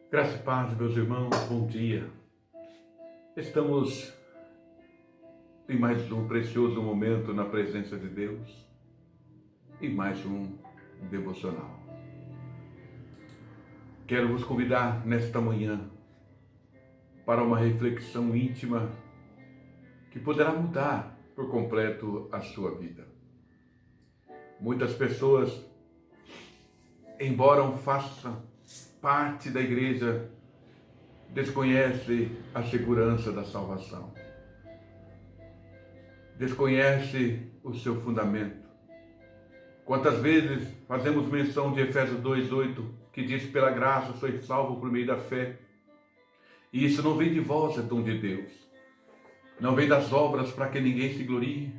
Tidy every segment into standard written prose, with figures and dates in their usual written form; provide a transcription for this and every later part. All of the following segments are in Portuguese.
Graça e paz, meus irmãos, bom dia. Estamos em mais um precioso momento na presença de Deus e mais um devocional. Quero vos convidar nesta manhã para uma reflexão íntima que poderá mudar por completo a sua vida. Muitas pessoas, embora façam parte da igreja, desconhecem a segurança da salvação. Desconhece o seu fundamento. Quantas vezes fazemos menção de Efésios 2:8, que diz: pela graça sois salvos por meio da fé. E isso não vem de vós, é dom de Deus. Não vem das obras para que ninguém se glorie,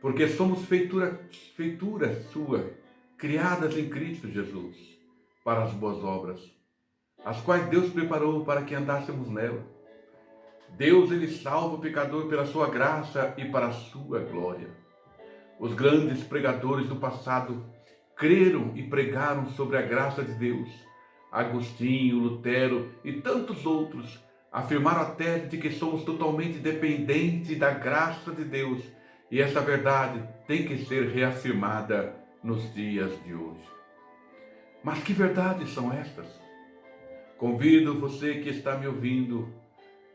porque somos feitura sua, criadas em Cristo Jesus, para as boas obras, as quais Deus preparou para que andássemos nela. Deus, ele salva o pecador pela sua graça e para a sua glória. Os grandes pregadores do passado creram e pregaram sobre a graça de Deus. Agostinho, Lutero e tantos outros afirmaram a tese de que somos totalmente dependentes da graça de Deus, e essa verdade tem que ser reafirmada nos dias de hoje. Mas que verdades são estas? Convido você que está me ouvindo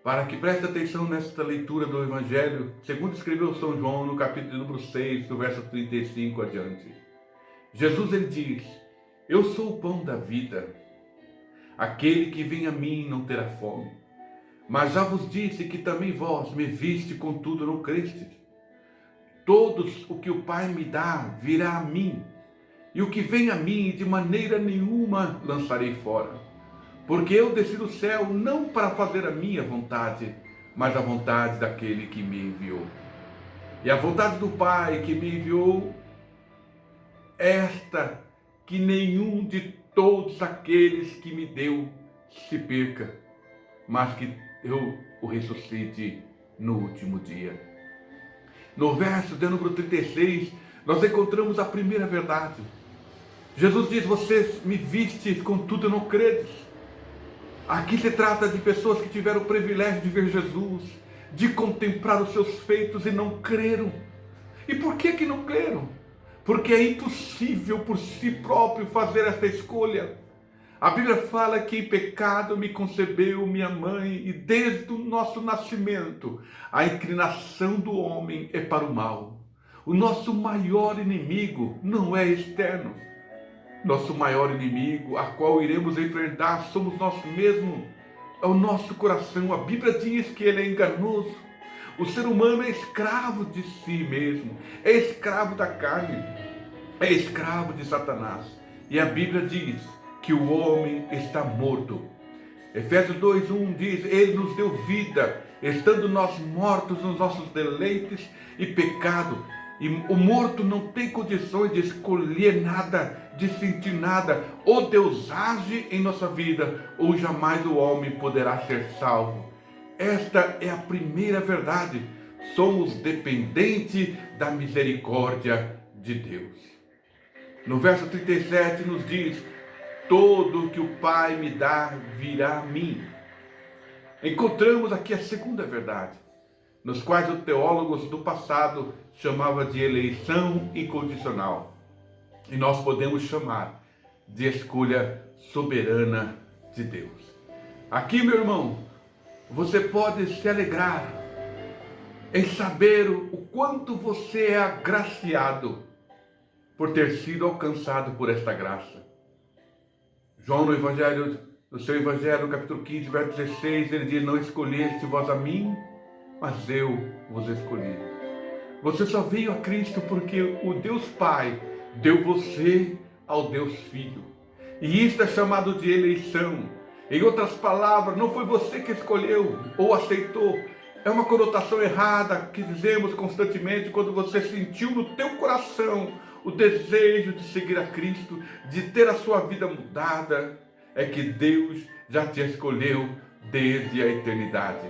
para que preste atenção nesta leitura do Evangelho, segundo escreveu São João no capítulo número 6, do verso 35 adiante. Jesus, ele diz: eu sou o pão da vida. Aquele que vem a mim não terá fome. Mas já vos disse que também vós me viste, contudo não crestes. Todos o que o Pai me dá virá a mim, e o que vem a mim de maneira nenhuma lançarei fora. Porque eu desci do céu não para fazer a minha vontade, mas a vontade daquele que me enviou. E a vontade do Pai que me enviou, esta, que nenhum de todos aqueles que me deu se perca, mas que eu o ressuscite no último dia. No verso de número 36, nós encontramos a primeira verdade. Jesus diz: vocês me vistes, contudo não credes. Aqui se trata de pessoas que tiveram o privilégio de ver Jesus, de contemplar os seus feitos e não creram. E por que não creram? Porque é impossível por si próprio fazer esta escolha. A Bíblia fala que em pecado me concebeu minha mãe, e desde o nosso nascimento a inclinação do homem é para o mal. O nosso maior inimigo não é externo. Nosso maior inimigo, a qual iremos enfrentar, somos nós mesmos. É o nosso coração. A Bíblia diz que ele é enganoso. O ser humano é escravo de si mesmo, é escravo da carne, é escravo de Satanás. E a Bíblia diz que o homem está morto. Efésios 2:1 diz: ele nos deu vida, estando nós mortos nos nossos deleites e pecado. E o morto não tem condições de escolher nada, de sentir nada. Ou Deus age em nossa vida, ou jamais o homem poderá ser salvo. Esta é a primeira verdade. Somos dependentes da misericórdia de Deus. No verso 37 nos diz: todo que o Pai me dá virá a mim. Encontramos aqui a segunda verdade, nos quais os teólogos do passado chamavam de eleição incondicional. E nós podemos chamar de escolha soberana de Deus. Aqui, meu irmão, você pode se alegrar em saber o quanto você é agraciado por ter sido alcançado por esta graça. João, no seu Evangelho, no capítulo 15, verso 16, ele diz: não escolheste vós a mim, mas eu vos escolhi. Você só veio a Cristo porque o Deus Pai deu você ao Deus Filho. E isto é chamado de eleição. Em outras palavras, não foi você que escolheu ou aceitou. É uma conotação errada que dizemos constantemente quando você sentiu no teu coração o desejo de seguir a Cristo, de ter a sua vida mudada. É que Deus já te escolheu desde a eternidade.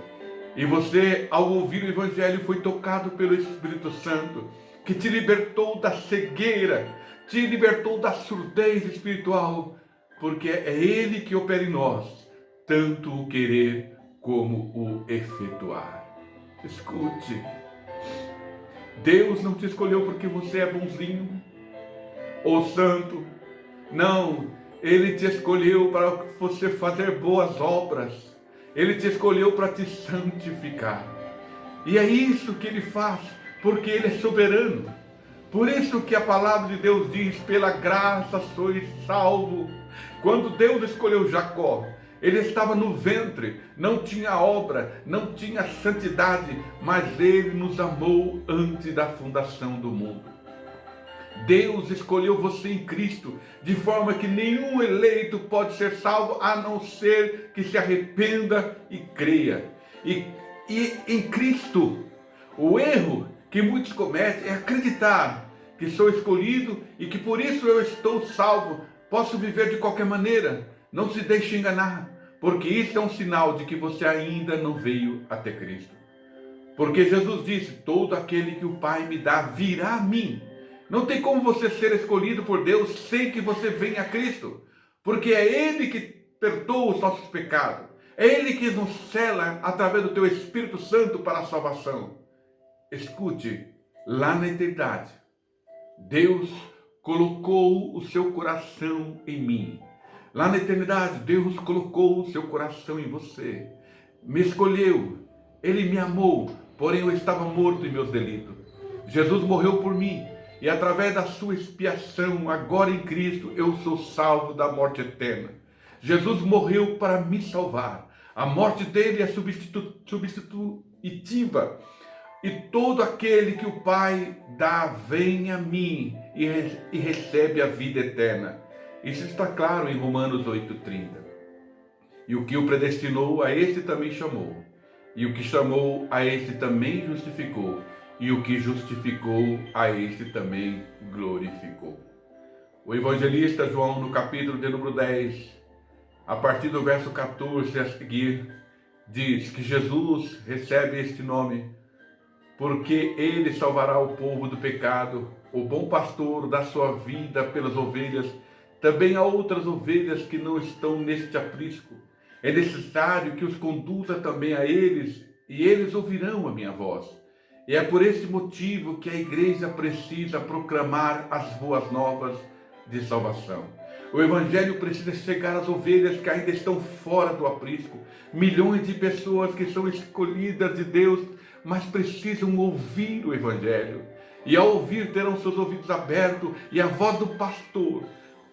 E você, ao ouvir o Evangelho, foi tocado pelo Espírito Santo, que te libertou da cegueira, te libertou da surdez espiritual, porque é Ele que opera em nós tanto o querer como o efetuar. Escute, Deus não te escolheu porque você é bonzinho ou santo. Não, Ele te escolheu para você fazer boas obras. Ele te escolheu para te santificar. E é isso que Ele faz, porque Ele é soberano. Por isso que a palavra de Deus diz, pela graça sois salvo. Quando Deus escolheu Jacó, ele estava no ventre, não tinha obra, não tinha santidade, mas Ele nos amou antes da fundação do mundo. Deus escolheu você em Cristo, de forma que nenhum eleito pode ser salvo, a não ser que se arrependa e creia. E em Cristo, o erro que muitos cometem é acreditar que sou escolhido e que por isso eu estou salvo, posso viver de qualquer maneira. Não se deixe enganar, porque isso é um sinal de que você ainda não veio até Cristo. Porque Jesus disse, todo aquele que o Pai me dá virá a mim. Não tem como você ser escolhido por Deus sem que você venha a Cristo, porque é Ele que perdoa os nossos pecados, é Ele que nos sela através do teu Espírito Santo para a salvação. Escute, lá na eternidade, Deus colocou o seu coração em mim. Lá na eternidade, Deus colocou o seu coração em você. Me escolheu, Ele me amou, porém eu estava morto em meus delitos. Jesus morreu por mim e através da sua expiação, agora em Cristo, eu sou salvo da morte eterna. Jesus morreu para me salvar. A morte dele é substitutiva. E todo aquele que o Pai dá, vem a mim e recebe a vida eterna. Isso está claro em Romanos 8,30. E o que o predestinou, a este também chamou. E o que chamou, a este também justificou. E o que justificou, a este também glorificou. O evangelista João, no capítulo de número 10, a partir do verso 14 a seguir, diz que Jesus recebe este nome porque Ele salvará o povo do pecado. O bom pastor dá sua vida pelas ovelhas. Também há outras ovelhas que não estão neste aprisco. É necessário que os conduza também a eles, e eles ouvirão a minha voz. E é por este motivo que a igreja precisa proclamar as boas novas de salvação. O evangelho precisa chegar às ovelhas que ainda estão fora do aprisco. Milhões de pessoas que são escolhidas de Deus, mas precisam ouvir o evangelho. E ao ouvir terão seus ouvidos abertos e a voz do pastor.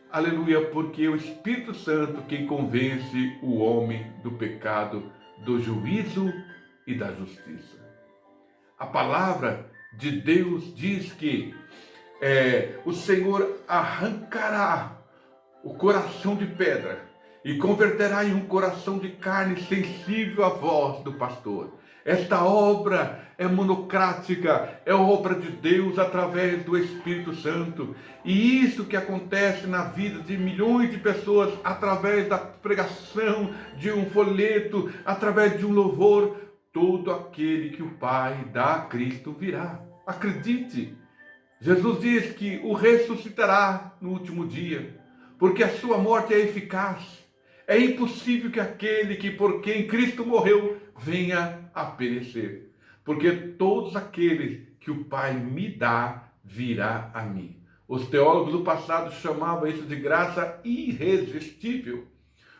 Aleluia, porque é o Espírito Santo quem convence o homem do pecado, do juízo e da justiça. A palavra de Deus diz que o Senhor arrancará o coração de pedra e converterá em um coração de carne sensível à voz do pastor. Esta obra é monocrática, é obra de Deus através do Espírito Santo. E isso que acontece na vida de milhões de pessoas através da pregação de um folheto, através de um louvor, todo aquele que o Pai dá a Cristo virá. Acredite, Jesus diz que o ressuscitará no último dia, porque a sua morte é eficaz. É impossível que aquele que por quem Cristo morreu venha a perecer, porque todos aqueles que o Pai me dá virá a mim. Os teólogos do passado chamavam isso de graça irresistível.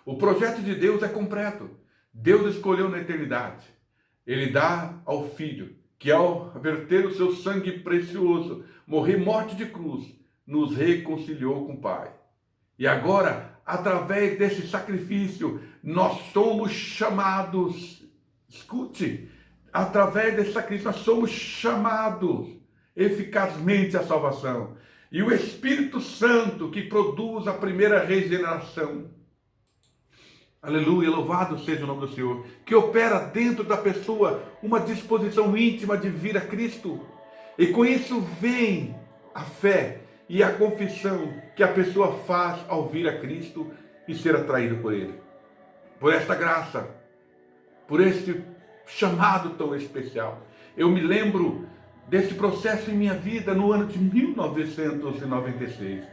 O projeto de Deus é completo. Deus escolheu na eternidade. Ele dá ao Filho, que ao verter o seu sangue precioso, morrer morte de cruz, nos reconciliou com o Pai. E agora, através desse sacrifício, nós somos chamados, escute, através desse sacrifício, nós somos chamados eficazmente à salvação. E o Espírito Santo, que produz a primeira regeneração, aleluia, louvado seja o nome do Senhor, que opera dentro da pessoa uma disposição íntima de vir a Cristo. E com isso vem a fé e a confissão que a pessoa faz ao vir a Cristo e ser atraído por Ele. Por esta graça, por este chamado tão especial. Eu me lembro deste processo em minha vida no ano de 1996.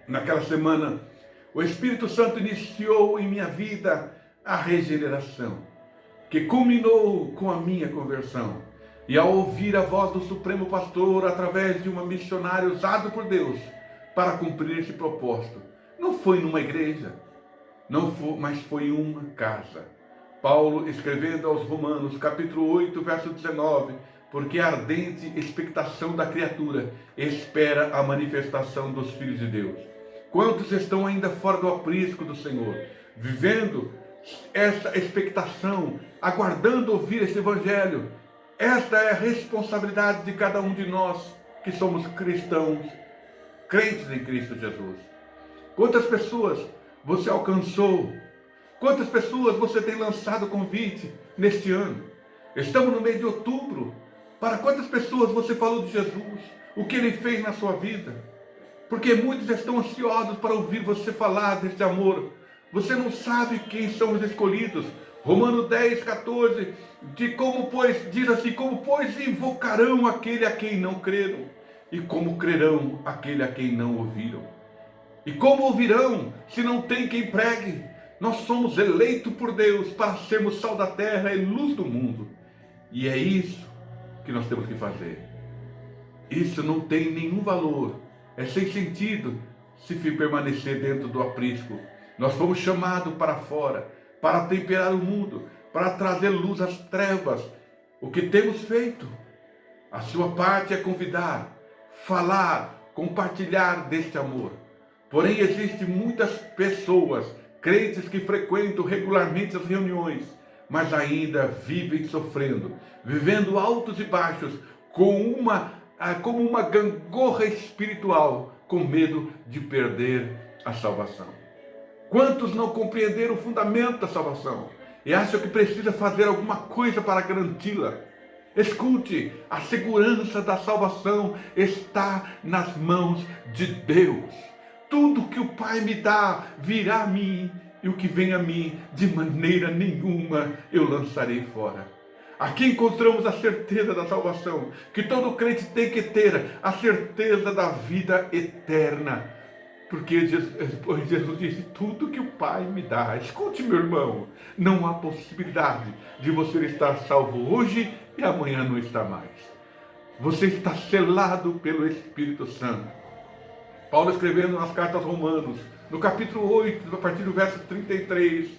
Naquela semana, o Espírito Santo iniciou em minha vida a regeneração, que culminou com a minha conversão. E ao ouvir a voz do Supremo Pastor através de uma missionária usada por Deus para cumprir esse propósito, não foi numa igreja, não foi, mas foi em uma casa. Paulo, escrevendo aos Romanos, capítulo 8, verso 19, porque a ardente expectação da criatura espera a manifestação dos filhos de Deus. Quantos estão ainda fora do aprisco do Senhor, vivendo esta expectação, aguardando ouvir esse evangelho? Esta é a responsabilidade de cada um de nós que somos cristãos, crentes em Cristo Jesus. Quantas pessoas você alcançou? Quantas pessoas você tem lançado convite neste ano? Estamos no mês de outubro. Para quantas pessoas você falou de Jesus? O que Ele fez na sua vida? Porque muitos estão ansiosos para ouvir você falar deste amor. Você não sabe quem são os escolhidos. Romanos 10, 14, diz assim, como pois invocarão aquele a quem não creram? E como crerão aquele a quem não ouviram? E como ouvirão se não tem quem pregue? Nós somos eleitos por Deus para sermos sal da terra e luz do mundo. E é isso que nós temos que fazer. Isso não tem nenhum valor. É sem sentido se permanecer dentro do aprisco. Nós fomos chamados para fora, para temperar o mundo, para trazer luz às trevas. O que temos feito? A sua parte é convidar, falar, compartilhar deste amor. Porém, existem muitas pessoas, crentes que frequentam regularmente as reuniões, mas ainda vivem sofrendo, vivendo altos e baixos, como uma gangorra espiritual, com medo de perder a salvação. Quantos não compreenderam o fundamento da salvação e acham que precisa fazer alguma coisa para garanti-la? Escute, a segurança da salvação está nas mãos de Deus. Tudo que o Pai me dá virá a mim, e o que vem a mim, de maneira nenhuma eu lançarei fora. Aqui encontramos a certeza da salvação, que todo crente tem que ter, a certeza da vida eterna. Porque Jesus disse, tudo que o Pai me dá. Escute, meu irmão, não há possibilidade de você estar salvo hoje e amanhã não estar mais. Você está selado pelo Espírito Santo. Paulo, escrevendo nas cartas aos Romanos, no capítulo 8, a partir do verso 33,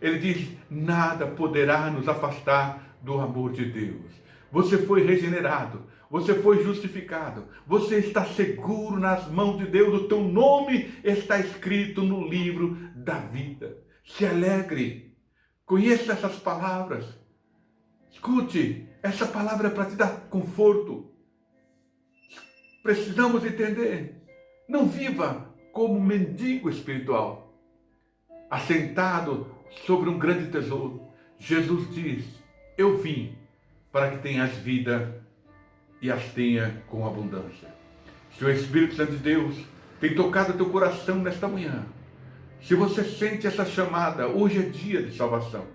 ele diz, nada poderá nos afastar do amor de Deus. Você foi regenerado, você foi justificado, você está seguro nas mãos de Deus, o teu nome está escrito no livro da vida. Se alegre, conheça essas palavras, escute, essa palavra é para te dar conforto. Precisamos entender, não viva como um mendigo espiritual, assentado sobre um grande tesouro. Jesus diz, eu vim para que tenhas vida e as tenha com abundância. Se o Espírito Santo de Deus tem tocado teu coração nesta manhã, se você sente essa chamada, hoje é dia de salvação.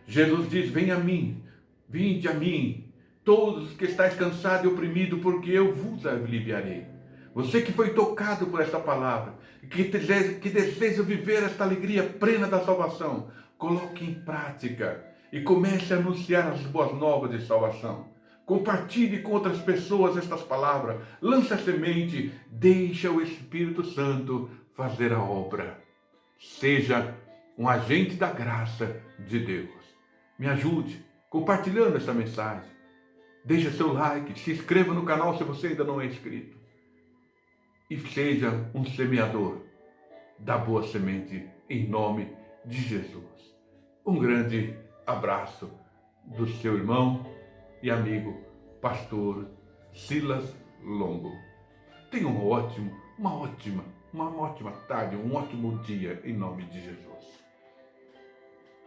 Jesus diz, venha a mim, vinde a mim, todos que estáis cansados e oprimidos, porque eu vos aliviarei. Você que foi tocado por esta palavra, que deseja viver esta alegria plena da salvação, coloque em prática e comece a anunciar as boas novas de salvação. Compartilhe com outras pessoas estas palavras, lance a semente, deixa o Espírito Santo fazer a obra. Seja um agente da graça de Deus. Me ajude compartilhando essa mensagem. Deixe seu like, se inscreva no canal se você ainda não é inscrito. E seja um semeador da boa semente em nome de Jesus. Um grande abraço do seu irmão e amigo, pastor Silas Longo. Tenha uma ótima tarde, um ótimo dia em nome de Jesus.